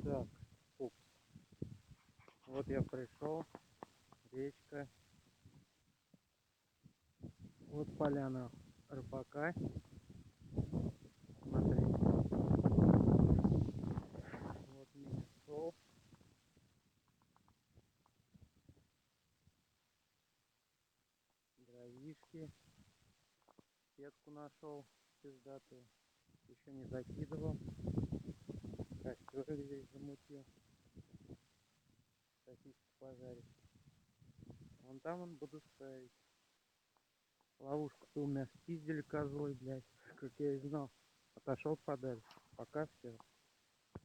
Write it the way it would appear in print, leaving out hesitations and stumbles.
Так, пупс. Вот я пришел, речка. Вот поляна рыбака. Смотрите. Вот мини-стол. Дровишки. Сетку нашел пиздатую. Еще не закидывал. Костер здесь замутил. Сосиску пожарить. Вон там он буду ставить. Ловушку-то у меня спиздили козлой, блядь. Как я и знал. Отошел подальше. Пока все.